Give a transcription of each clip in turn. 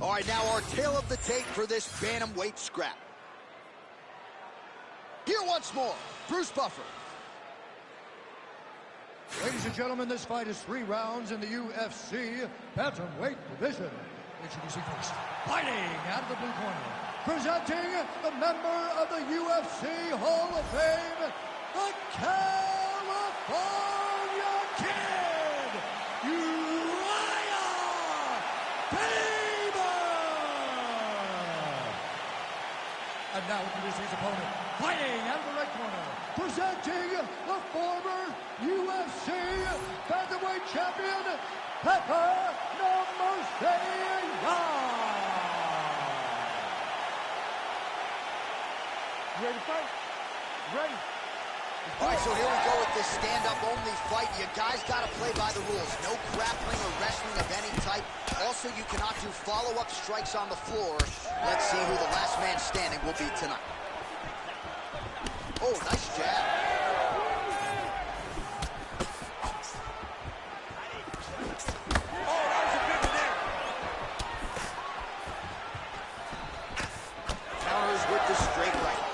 All right, now our tale of the tape for this bantamweight scrap. Here once more, Bruce Buffer. Ladies and gentlemen, this fight is 3 rounds in the UFC bantamweight division. Introducing first, fighting out of the blue corner, presenting the member of the UFC Hall of Fame, the California Kid, and now introducing his opponent, fighting out of the red corner, presenting the former UFC bantamweight champion, Pepper Merci. Ready to fight? Ready. All right, so here we go with this stand-up only fight. You guys got to play by the rules. No grappling or wrestling of any type. Also, you cannot do follow-up strikes on the floor. Let's see who the last man standing will be tonight. Oh, nice jab. Oh, that was a big one there. Counters with the straight right.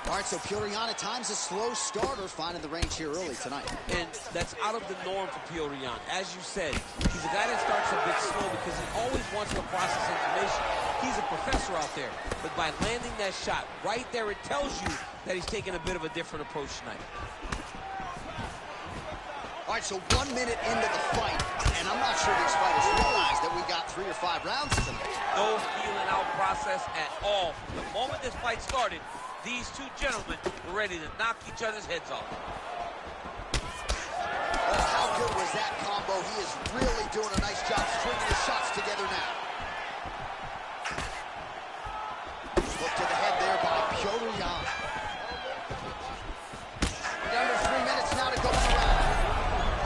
All right, so Piotr Jan at times a slow starter, finding the range here early tonight. And that's out of the norm for Piotr Jan. As you said, he's a guy that starts a bit slow because he always wants to process information. He's a professor out there. But by landing that shot right there, it tells you that he's taking a bit of a different approach tonight. All right, so 1 minute into the fight, and I'm not sure these fighters realize that we got 3 or 5 rounds tonight. No feeling out process at all. From the moment this fight started, these two gentlemen were ready to knock each other's heads off. Oh, how good was that combo? He is really doing a nice job stringing his shots together now. Look to the head there by Piotr Jan. Down to 3 minutes now to go in the round.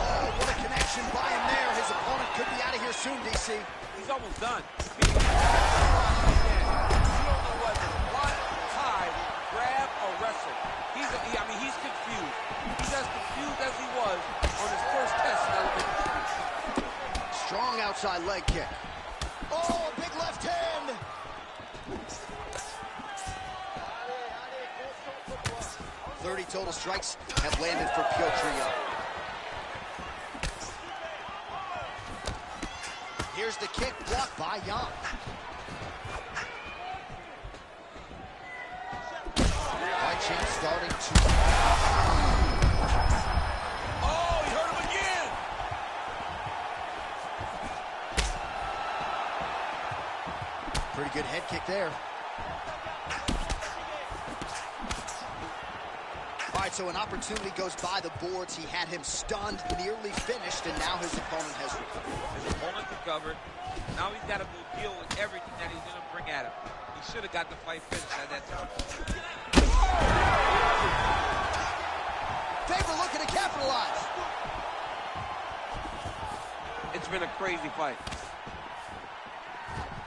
Oh, what a connection by him there. His opponent could be out of here soon, DC. He's almost done. You don't know whether to run, hide, grab, or wrestle. He's confused. He's as confused as he was on his first test in elementary school. Strong outside leg kick. Oh, big left hand. .30 total strikes have landed for Piotr Jan. Here's the kick blocked by Jan. Fight champ starting to... Oh, he hurt him again! Pretty good head kick there. All right, so an opportunity goes by the boards. He had him stunned, nearly finished, and now his opponent has recovered. His opponent recovered. Now he's got to go deal with everything that he's going to bring at him. He should have got the fight finished at that time. Faber looking to capitalize. It's been a crazy fight.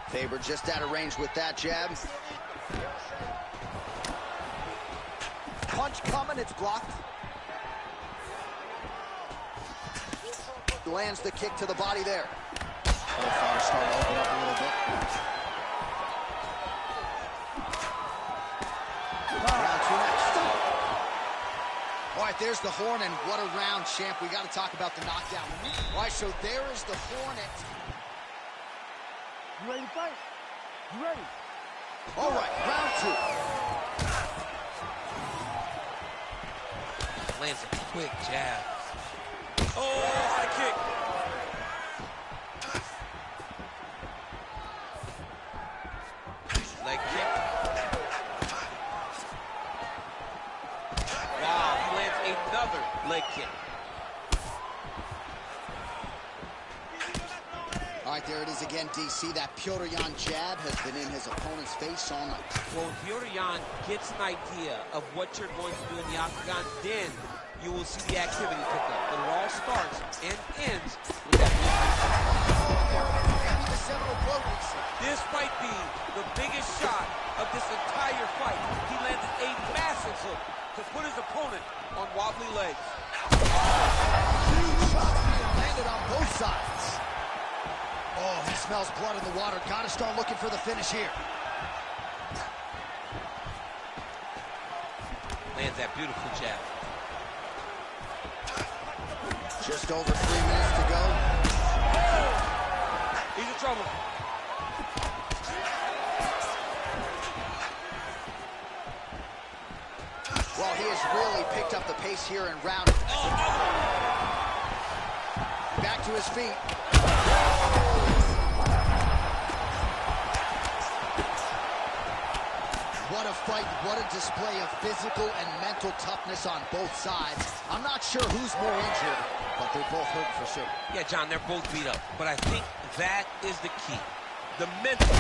Faber just out of range with that jab. Punch coming, it's blocked. Lands the kick to the body there. Both fighters starting to open up a little bit. Round 2 next. All right, there's the horn, and what a round, champ. We got to talk about the knockdown. All right, so there is the hornet. You ready to fight? You ready? All right, round 2. Lands a quick jab. Oh, high kick. Leg kick. Wow, he lands another leg kick. All right, there it is again, DC. That Piotr Jan jab has been in his opponent's face all night. Well, if Piotr Jan gets an idea of what you're going to do in the octagon, then you will see the activity pick up. But it all starts and ends with that. This might be the biggest shot of this entire fight. He landed a massive hook to put his opponent on wobbly legs. Huge shots being landed on both sides. Oh, he smells blood in the water. Got to start looking for the finish here. Lands that beautiful jab. Just over 3 minutes to go. He's in trouble. Well, he has really picked up the pace here in round. Back to his feet. What a fight, what a display of physical and mental toughness on both sides. I'm not sure who's more injured, but they're both hurting for sure. Yeah, John, they're both beat up. But I think that is the key. The mental.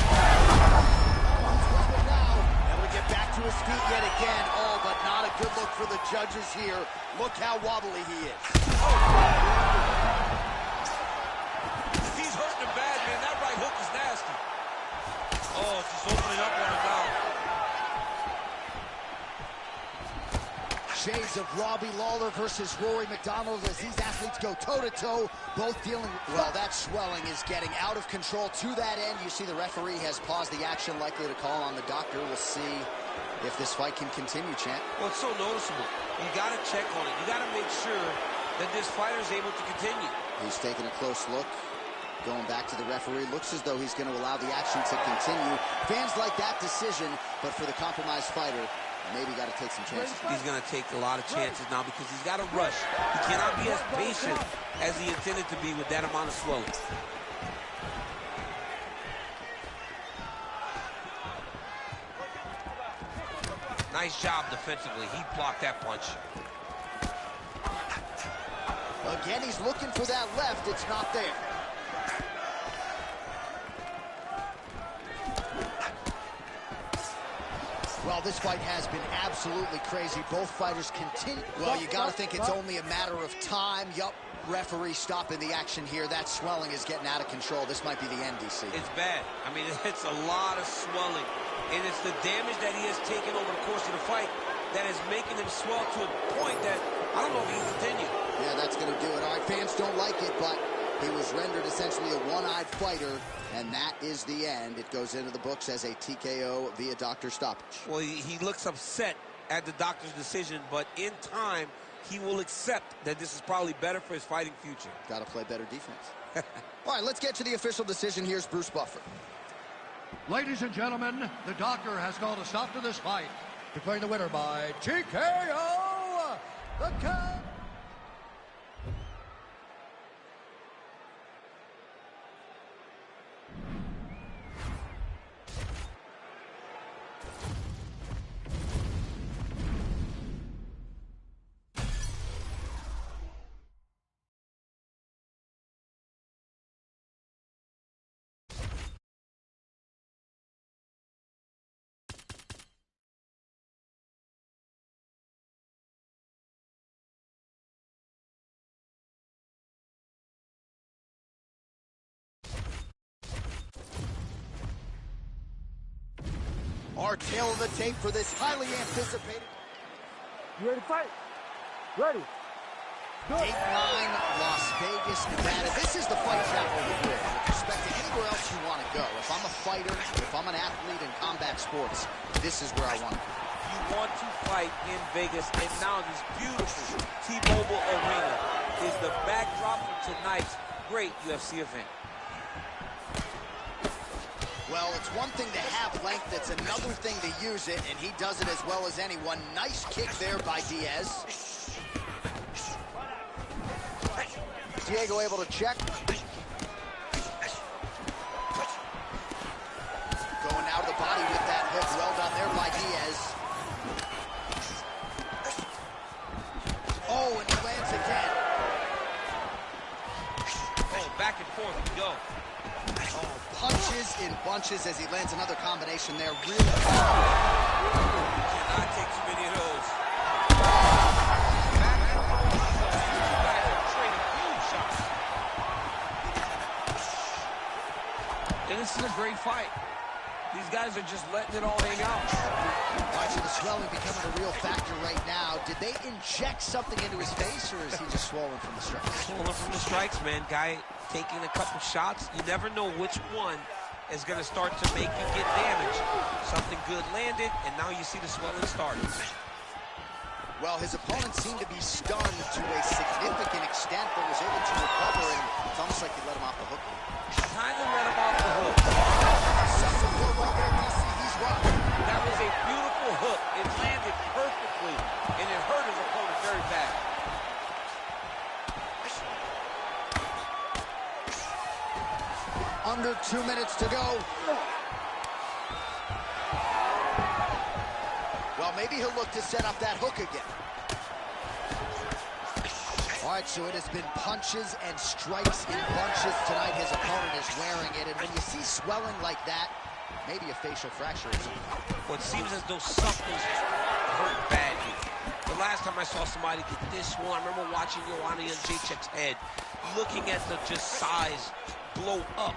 Able to get back to his feet yet again. Oh, but not a good look for the judges here. Look how wobbly he is. He's hurting him bad, man. That right hook is nasty. Oh, it's just opening up on him now. Shades of Robbie Lawler versus Rory McDonald as these athletes go toe-to-toe, both dealing. Well, that swelling is getting out of control. To that end, you see the referee has paused the action, likely to call on the doctor. We'll see if this fight can continue, champ. Well, it's so noticeable. You got to check on it. You got to make sure that this fighter is able to continue. He's taking a close look. Going back to the referee. Looks as though he's going to allow the action to continue. Fans like that decision, but for the compromised fighter, maybe got to take some chances. He's going to take a lot of chances now because he's got to rush. He cannot be as patient as he intended to be with that amount of swelling. Nice job defensively. He blocked that punch. Again, he's looking for that left. It's not there. Well, this fight has been absolutely crazy. Both fighters continue. Well, you got to think it's only a matter of time. Yup, referee stopping the action here. That swelling is getting out of control. This might be the end, DC. It's bad. I mean, it's a lot of swelling. And it's the damage that he has taken over the course of the fight that is making him swell to a point that I don't know if he can continue. Yeah, that's going to do it. All right, fans don't like it, but he was rendered essentially a one-eyed fighter, and that is the end. It goes into the books as a TKO via doctor stoppage. Well, he looks upset at the doctor's decision, but in time, he will accept that this is probably better for his fighting future. Got to play better defense. All right, let's get to the official decision. Here's Bruce Buffer. Ladies and gentlemen, the doctor has called a stop to this fight, declaring the winner by TKO, the count. Our tail of the tape for this highly anticipated. You ready to fight? Ready. Good. 8-9, Las Vegas, Nevada. This is the fight chapel of the world. With respect to anywhere else you want to go. If I'm a fighter, if I'm an athlete in combat sports, this is where I want to be. You want to fight in Vegas, and now this beautiful T-Mobile Arena is the backdrop for tonight's great UFC event. Well, it's one thing to have length, it's another thing to use it, and he does it as well as anyone. Nice kick there by Diaz. Diego able to check. Going out of the body with that hook. Well done there by Diaz. Oh, and he lands again. Oh, back and forth we go. Oh, punches in bunches as he lands another combination there. Really. Cannot take too many of those. Back and forth. These guys are trading huge shots. And this is a great fight. These guys are just letting it all hang out. Watching the swelling becoming a real factor right now. Did they inject something into his face, or is he just swollen from the strikes? Swollen from the strikes, man. Guy taking a couple shots. You never know which one is going to start to make you get damaged. Something good landed, and now you see the swelling starting. Well, his opponent seemed to be stunned to a significant extent, but was able to recover, and it's almost like he let him off the hook. Kind of let him off the hook. He's rocked. That was a beautiful hook. It landed perfectly, and it hurt his opponent very bad. Under 2 minutes to go. Well, maybe he'll look to set up that hook again. All right, so it has been punches and strikes in bunches tonight. His opponent is wearing it, and when you see swelling like that, maybe a facial fracture or something. Well, it seems as though something's hurt badly. The last time I saw somebody get this one, I remember watching Joanna Jędrzejczyk's head, looking at the just size blow up.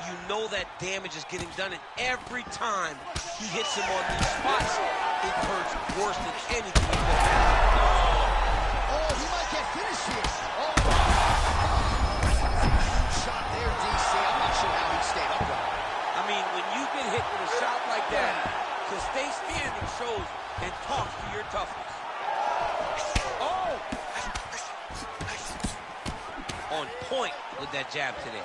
You know that damage is getting done, and every time he hits him on these spots, it hurts worse than anything. Oh, he might get finished here. Oh, huge shot there, DC. I'm not sure how he stayed upright. I mean, when you get hit with a shot like that, to stay standing shows and talks to your toughness. Oh! On point with that jab today.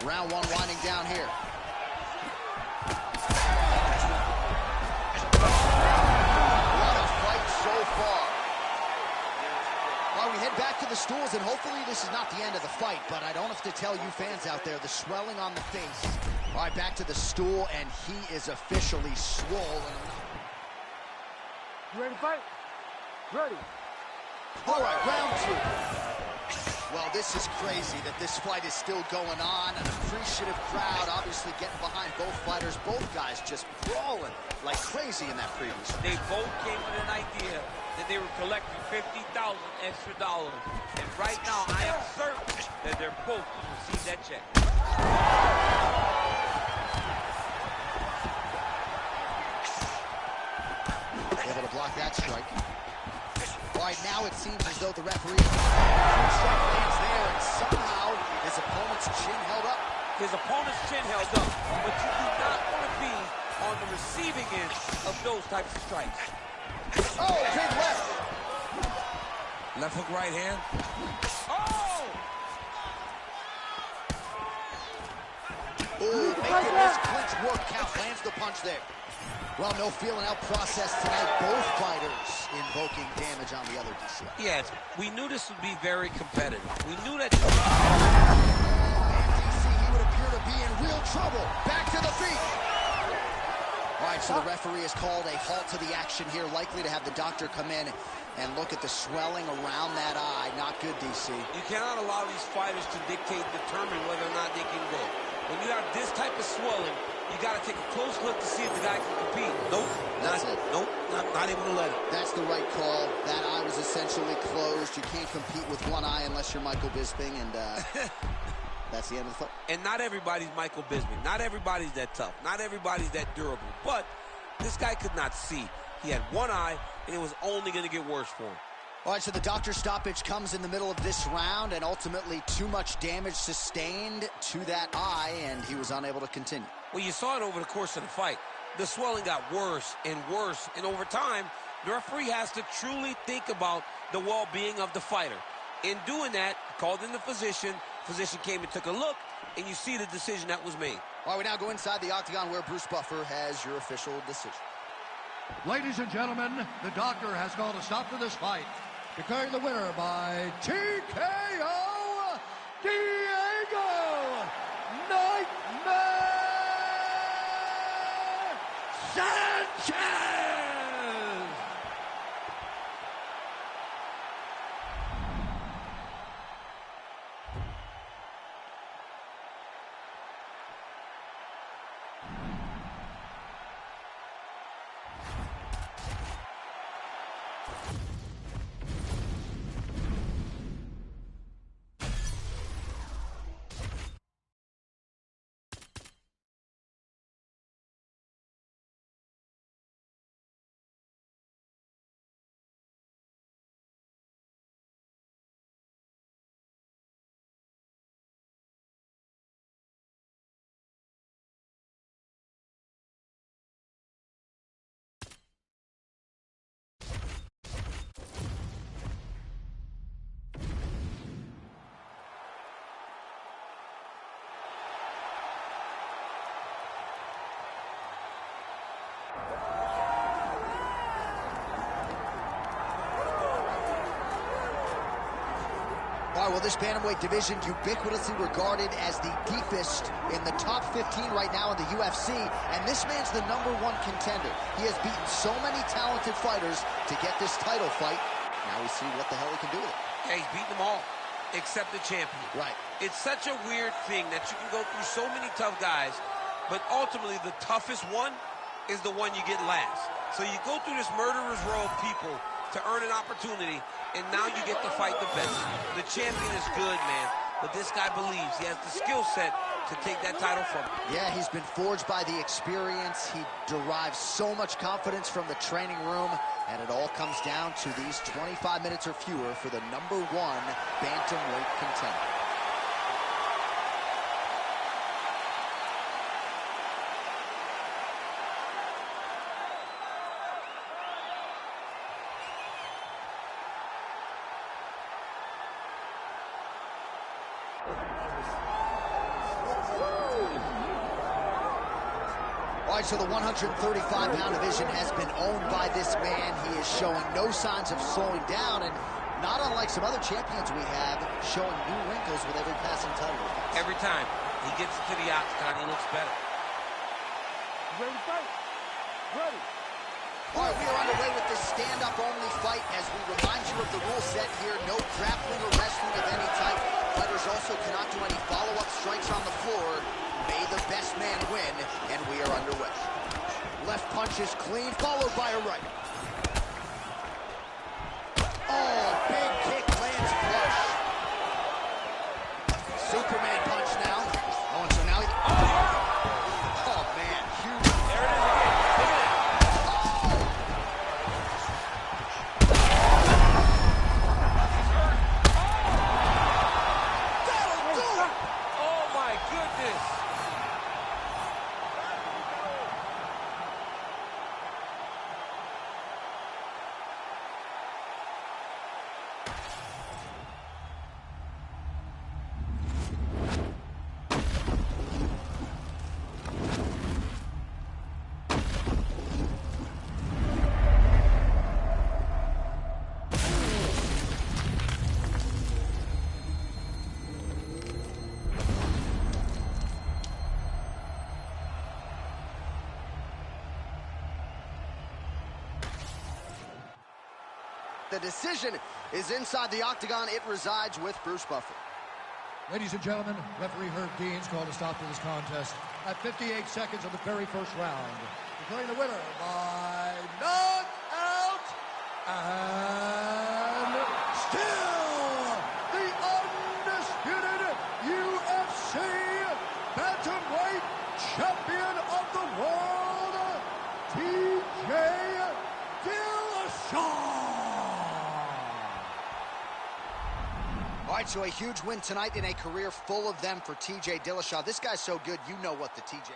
Round one winding down here. What a fight so far. Well, we head back to the stools, and hopefully this is not the end of the fight, but I don't have to tell you fans out there, the swelling on the face. All right, back to the stool, and he is officially swollen. You ready to fight? Ready. All right, round two. Well, this is crazy that this fight is still going on. An appreciative crowd obviously getting behind both fighters. Both guys just brawling like crazy in that previous one. They both came with an idea that they were collecting $50,000 extra. And right now, I am certain that they're both going to receive that check. Able to block that strike. All right, now it seems as though the referee strike lands there, and somehow his opponent's chin held up. His opponent's chin held up, but you do not want to be on the receiving end of those types of strikes. Oh, big left. Left hook, right hand. Oh! Ooh, making this clinch work count. Lands the punch there. Well, no feeling out process tonight. Both fighters invoking damage on the other DC. Yes, we knew this would be very competitive. We knew that. And DC, he would appear to be in real trouble. Back to the feet. All right, so the referee has called a halt to the action here, likely to have the doctor come in and look at the swelling around that eye. Not good, DC. You cannot allow these fighters to dictate, determine whether or not they can go. When you have this type of swelling, you got to take a close look to see if the guy can compete. Nope. That's it. Nope. Not able to let it. That's the right call. That eye was essentially closed. You can't compete with one eye unless you're Michael Bisping, and that's the end of the fight. And not everybody's Michael Bisping. Not everybody's that tough. Not everybody's that durable. But this guy could not see. He had one eye, and it was only going to get worse for him. All right, so the doctor stoppage comes in the middle of this round, and ultimately too much damage sustained to that eye, and he was unable to continue. Well, you saw it over the course of the fight. The swelling got worse and worse, and over time, the referee has to truly think about the well-being of the fighter. In doing that, called in the physician. Physician came and took a look, and you see the decision that was made. All right, we now go inside the octagon where Bruce Buffer has your official decision. Ladies and gentlemen, the doctor has called a stop to this fight, declaring the winner by TKO, Diego Nightmare Sanchez! All right, well, this bantamweight division ubiquitously regarded as the deepest in the top 15 right now in the UFC, and this man's the #1 contender. He has beaten so many talented fighters to get this title fight. Now we see what the hell he can do with it. Yeah, he's beaten them all, except the champion. Right. It's such a weird thing that you can go through so many tough guys, but ultimately the toughest one is the one you get last. So you go through this murderer's row of people to earn an opportunity, and now you get to fight the best. The champion is good, man, but this guy believes he has the skill set to take that title from him. Yeah, he's been forged by the experience. He derives so much confidence from the training room, and it all comes down to these 25 minutes or fewer for the #1 bantamweight contender. All right, so the 135-pound division has been owned by this man. He is showing no signs of slowing down, and not unlike some other champions we have, showing new wrinkles with every passing title. Every time he gets into the octagon, he looks better. Ready to fight? Ready. All right, we are underway with this stand-up only fight as we remind you of the rule set here. No grappling or wrestling of any type. Fighters also cannot do any follow-up strikes on the floor. May the best man win, and we are underway. Left punch is clean, followed by a right. Oh, big kick lands flush. Superman punch now. Oh, and so now he... Oh, man, huge. There it is again. Look at that. That'll do it! Oh, my goodness. The decision is inside the octagon. It resides with Bruce Buffer. Ladies and gentlemen, referee Herb Dean's called a stop to this contest at 58 seconds of the very first round, declaring the winner by knockout and still the undisputed UFC bantamweight champion of the world, TJ Dillashaw. All right, so a huge win tonight in a career full of them for TJ Dillashaw. This guy's so good, you know what the TJ...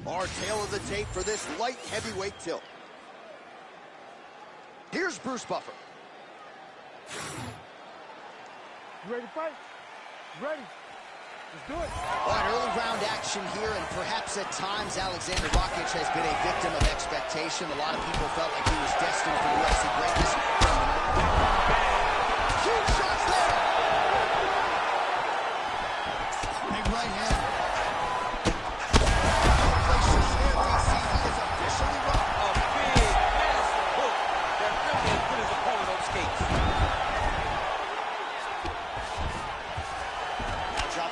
Our tail of the tape for this light heavyweight tilt. Here's Bruce Buffer. You ready to fight? Ready. Let's do it. All right, early round action here, and perhaps at times Alexander Rakic has been a victim of expectation. A lot of people felt like he was destined for UFC greatness. Huge shots there. Big right hand.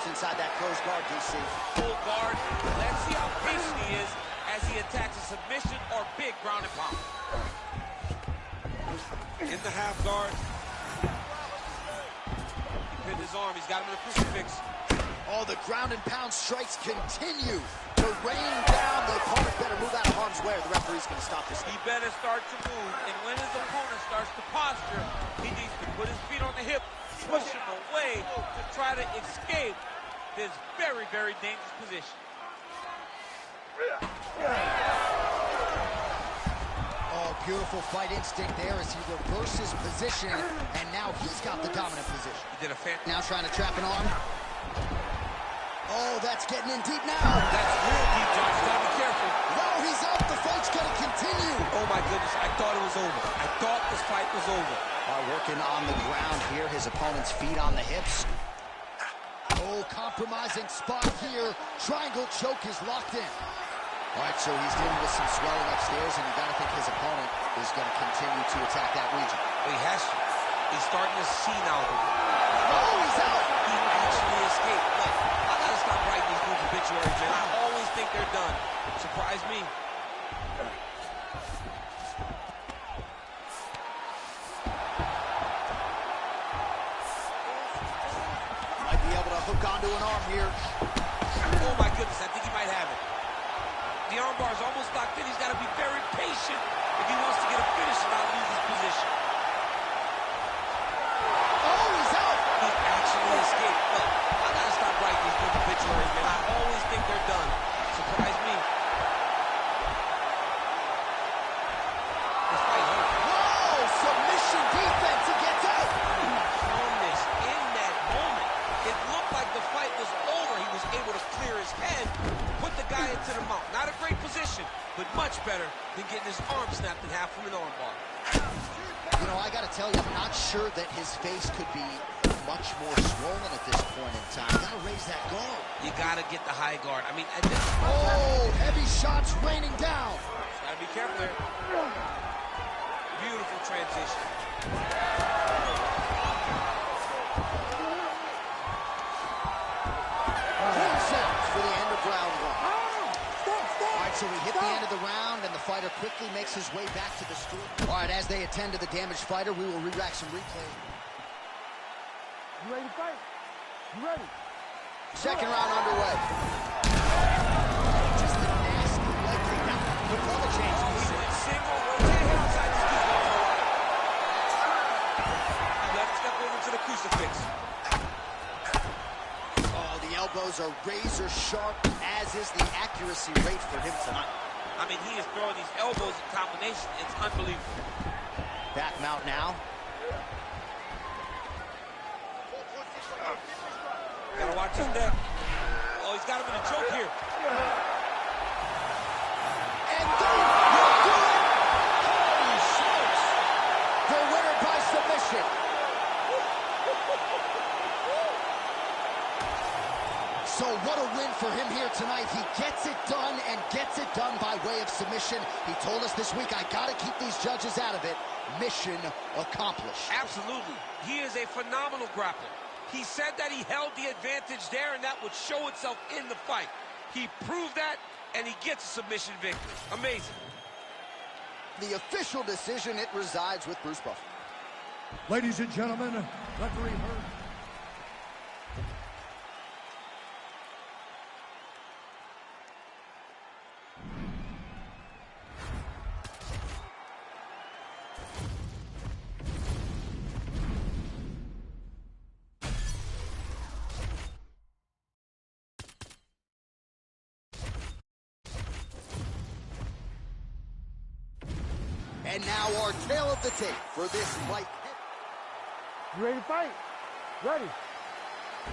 Inside that closed guard, DC. Full guard. Let's see how patient he is as he attacks a submission or big ground and pound. In the half guard. He pinned his arm. He's got him in a crucifix. Oh, the ground and pound strikes continue to rain down. The opponent better move out of harm's way, or the referee's going to stop this. He better start to move, and when his opponent starts to posture, he needs to put his feet on the hip, push him away to try to escape this very, very dangerous position. Oh, Beautiful fight instinct there as he reverses position, and now he's got the dominant position. He did a fan. Now trying to trap an arm. Oh, that's getting in deep now. That's real deep, John. You gotta be careful. No, he's up. The fight's gonna continue. Oh my goodness, I thought it was over. I thought this fight was over. Working on the ground here, his opponent's feet on the hips. Oh, compromising spot here. Triangle choke is locked in. All right, so he's dealing with some swelling upstairs, and you got to think his opponent is going to continue to attack that region. He has to. He's starting to see now. Oh, he's out. He actually escaped. Look, I got to stop writing these group obituaries, man. I always think they're done. Surprise me. Might be able to hook onto an arm here. Oh, my goodness. I think he might have it. The armbar is almost locked in. He's got to be very patient if he wants to get a finish and not lose his position. Oh, he's out. He actually escaped. Look, I got to stop writing these group obituaries, man. I always think they're done. Surprise me. This fight hurt. Whoa, submission defense. He gets out. Calmness in that moment. It looked like the fight was over. He was able to clear his head, put the guy into the mount. Not a great position, but much better than getting his arm snapped in half from an armbar. You know, I got to tell you, I'm not sure that his face could be much more swollen at this point in time. Got to raise that guard. You got to get the high guard. I mean, at this Oh, heavy shots raining down. got to be careful there. Beautiful transition. Clean sounds for the end of round one. All right, so we hit the end of the round, and the fighter quickly makes his way back to the stool. All right, as they attend to the damaged fighter, we will re-rack some replay. You ready to fight? You ready? Second round underway. Just a nasty leg kick. Now, the color change. Single rotate outside the scoop. You got to step over to the crucifix. Oh, the elbows are razor sharp, as is the accuracy rate for him tonight. I mean, he is throwing these elbows in combination. It's unbelievable. Back mount now. Gotta watch his neck. Oh, he's got him in a choke here. And boom! He'll do it! Holy smokes! The winner by submission. So what a win for him here tonight. He gets it done and gets it done by way of submission. He told us this week, I gotta keep these judges out of it. Mission accomplished. Absolutely. He is a phenomenal grappler. He said that he held the advantage there, and that would show itself in the fight. He proved that, and he gets a submission victory. Amazing. The official decision, it resides with Bruce Buffer. Ladies and gentlemen, referee Herb. And now our tale of the tape for this fight. You ready to fight? Ready.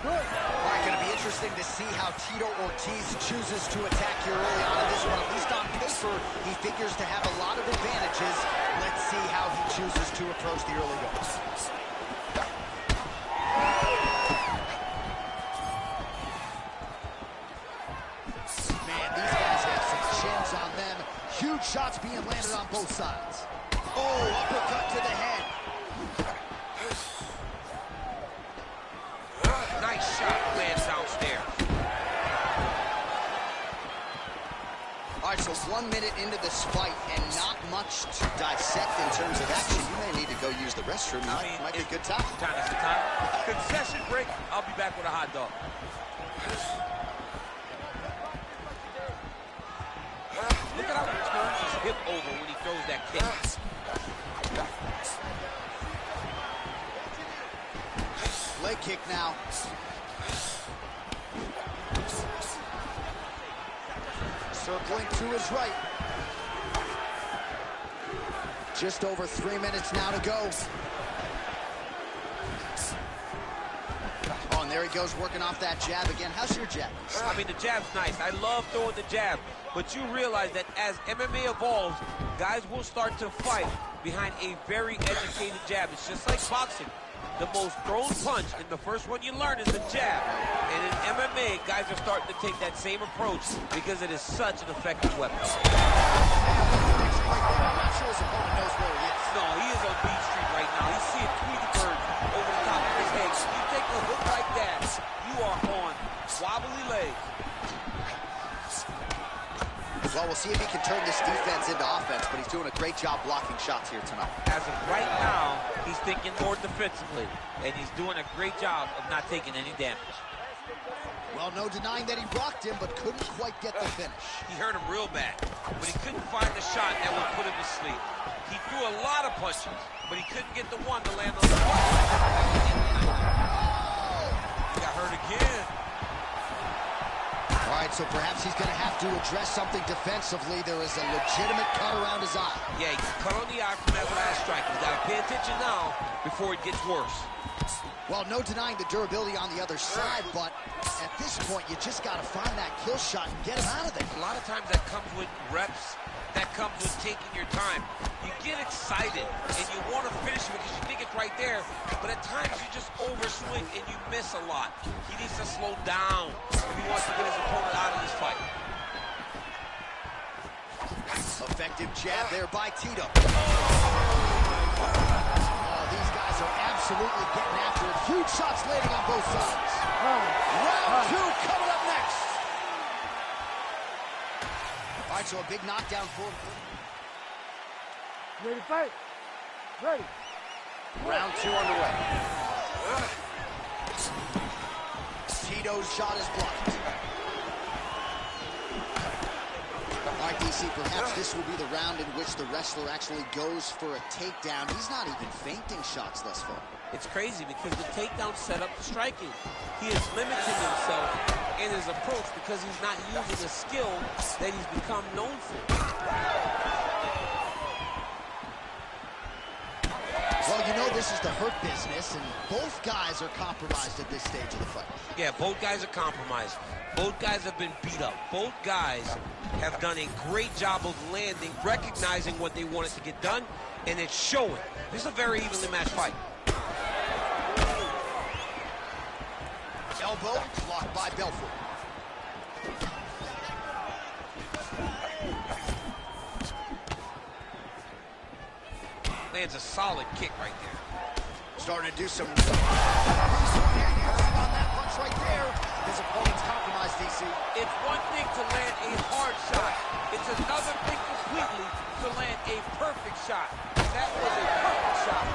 Good. All right, going to be interesting to see how Tito Ortiz chooses to attack here early on in this one. At least on paper, he figures to have a lot of advantages. Let's see how he chooses to approach the early goals. Man, these guys have some chins on them. Huge shots being landed on both sides. Oh, uppercut to the head. Nice shot, lands downstairs. All right, so 1 minute into this fight and not much to dissect in terms of action. You may need to go use the restroom. Might be a good time. Time is the time. Concession break. I'll be back with a hot dog. Look at how he turns his hip over when he throws that kick. Leg kick now. Circling to his right. just over 3 minutes now to go. Oh, and there he goes, working off that jab again. How's your jab? I mean, the jab's nice. I love throwing the jab. But you realize that as MMA evolves, guys will start to fight behind a very educated jab. It's just like boxing. The most thrown punch, and the first one you learn is the jab. And in MMA, guys are starting to take that same approach because it is such an effective weapon. I'm not sure his opponent knows where he is. No, he is on Beat Street right now. He's seeing Tweety Bird over the top of his head. You take a hook like that, you are on wobbly legs. Well, we'll see if he can turn this defense into offense, but he's doing a great job blocking shots here tonight. As of right now, he's thinking more defensively, and he's doing a great job of not taking any damage. Well, no denying that he rocked him, but couldn't quite get the finish. He hurt him real bad, but he couldn't find the shot that would put him to sleep. He threw a lot of punches, but he couldn't get the one to land on the button. Got hurt again. All right, so perhaps he's going to have to address something defensively. There is a legitimate cut around his eye. Yeah, he cut on the eye from that last strike. He's got to pay attention now before it gets worse. Well, no denying the durability on the other side, but at this point, you just got to find that kill shot and get him out of there. A lot of times that comes with reps. That comes with taking your time. You get excited, and you want to finish it because you think it's right there, but at times you just overswing and you miss a lot. He needs to slow down if he wants to get his opponent out of this fight. Effective jab there by Tito. Oh, these guys are absolutely getting after it. Huge shots landing on both sides. Round two coming up next. All right, so a big knockdown for him. Ready to fight? Ready. Round two underway. Tito's shot is blocked. All right, DC, perhaps this will be the round in which the wrestler actually goes for a takedown. He's not even feinting shots thus far. It's crazy because the takedown set up the striking. He is limiting himself in his approach because he's not using a skill that he's become known for. Well, you know this is the hurt business, and both guys are compromised at this stage of the fight. Yeah, both guys are compromised. Both guys have been beat up. Both guys have done a great job of landing, recognizing what they wanted to get done, and it's showing. This is a very evenly matched fight. Elbow blocked by Belfort. Lands a solid kick right there. Starting to do some on that punch right there. His opponent's compromised, DC. It's one thing to land a hard shot. It's another thing completely to land a perfect shot. That was a perfect shot.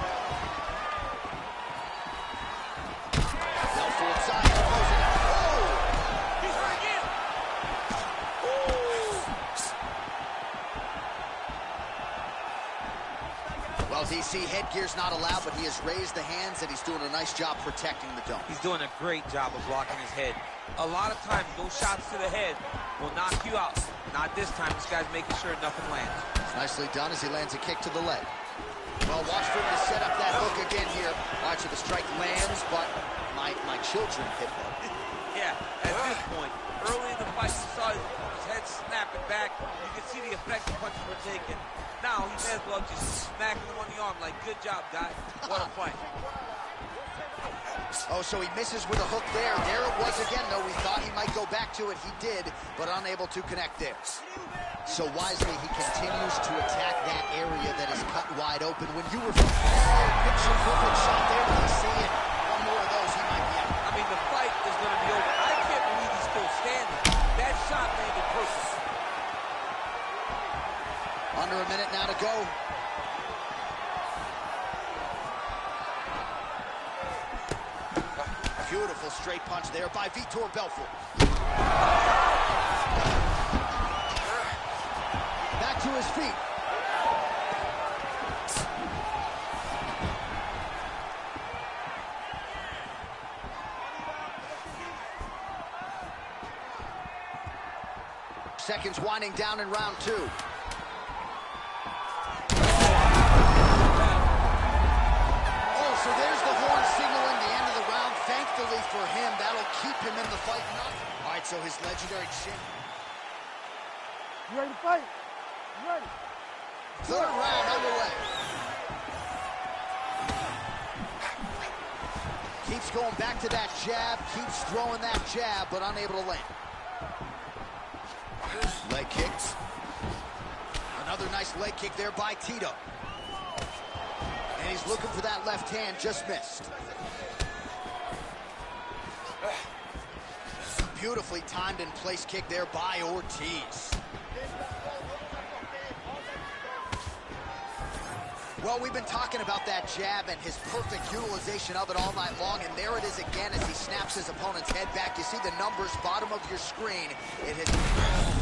Belfort side closing out. Oh! He's hurt again. Well, DC, headgear's not allowed, but he has raised the hands, and he's doing a nice job protecting the dome. He's doing a great job of blocking his head. A lot of times, those shots to the head will knock you out. Not this time. This guy's making sure nothing lands. It's nicely done as he lands a kick to the leg. Well, watch for him to set up that hook again here. Watch if the strike lands, but my children hit one. Yeah, at this point, early in the fight, you saw his head snapping back. You can see the effect the punches were taking. Now, he may as well just smack him on the arm like, good job, guy. What a fight. Oh, so he misses with a hook there. There it was again, though. We thought he might go back to it. He did, but unable to connect there. So wisely, he continues to attack that area that is cut wide open. When you were picture perfect shot there, you see it. One more of those, he might be out. I mean, the fight is going to be over. I can't believe he's still standing. That shot landed perfect. Under a minute now to go. Beautiful straight punch there by Vitor Belfort. Back to his feet. Seconds winding down in round two. Third round underway. Keeps going back to that jab, keeps throwing that jab, but unable to land. Leg kicks. Another nice leg kick there by Tito. And he's looking for that left hand, just missed. Beautifully timed and place kick there by Ortiz. Well, we've been talking about that jab and his perfect utilization of it all night long, and there it is again as he snaps his opponent's head back. You see the numbers, bottom of your screen. It has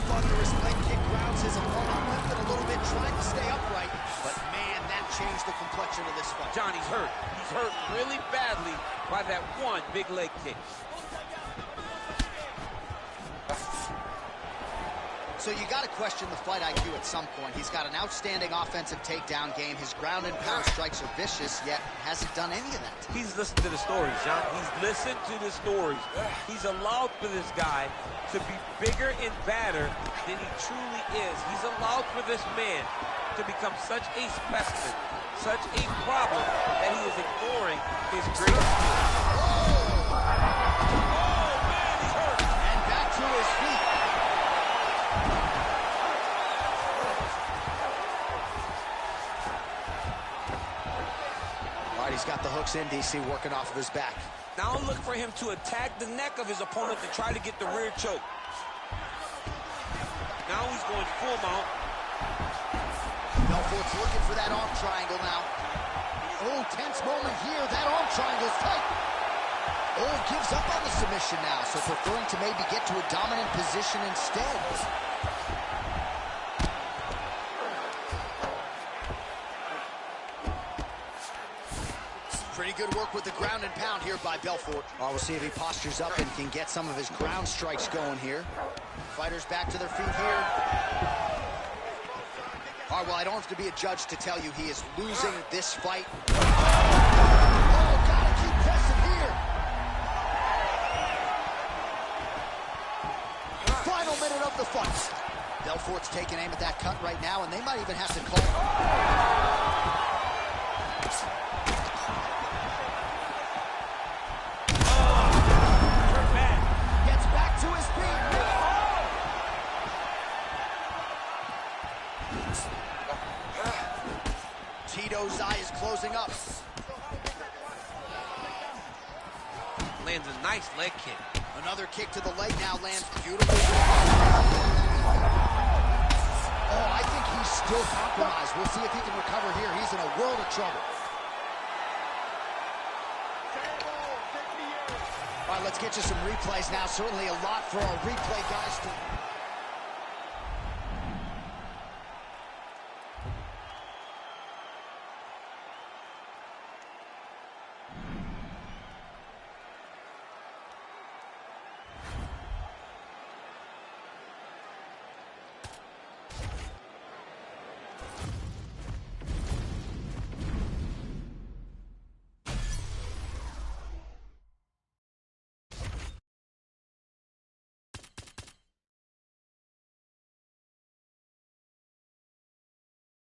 thunderous leg kick, grounds his opponent, lifted a little bit, trying to stay upright, but man, that changed the complexion of this fight. Johnny's hurt. He's hurt really badly by that one big leg kick. So you got to question the fight IQ at some point. He's got an outstanding offensive takedown game. His ground and pound strikes are vicious, yet hasn't done any of that. He's listened to the stories, John. He's listened to the stories. He's allowed for this guy to be bigger and badder than he truly is. He's allowed for this man to become such a specimen, such a problem, that he is ignoring his greatest skill. Oh, man, he's hurt. And back to his feet. He's got the hooks in, DC, working off of his back. Now look for him to attack the neck of his opponent to try to get the rear choke. Now he's going full mount. Belfort's looking for that arm triangle now. Oh, tense moment here. That arm triangle's tight. Oh, gives up on the submission now, so preferring to maybe get to a dominant position instead. Pretty good work with the ground and pound here by Belfort. Oh, we'll see if he postures up and can get some of his ground strikes going here. Fighters back to their feet here. All right, well, I don't have to be a judge to tell you he is losing this fight. Oh, gotta keep pressing here. Final minute of the fight. Belfort's taking aim at that cut right now, and they might even have to call. Tito's eye is closing up. Lands a nice leg kick. Another kick to the leg now lands beautifully. Oh, I think he's still compromised. We'll see if he can recover here. He's in a world of trouble. All right, let's get you some replays now. Certainly a lot for our replay guys to...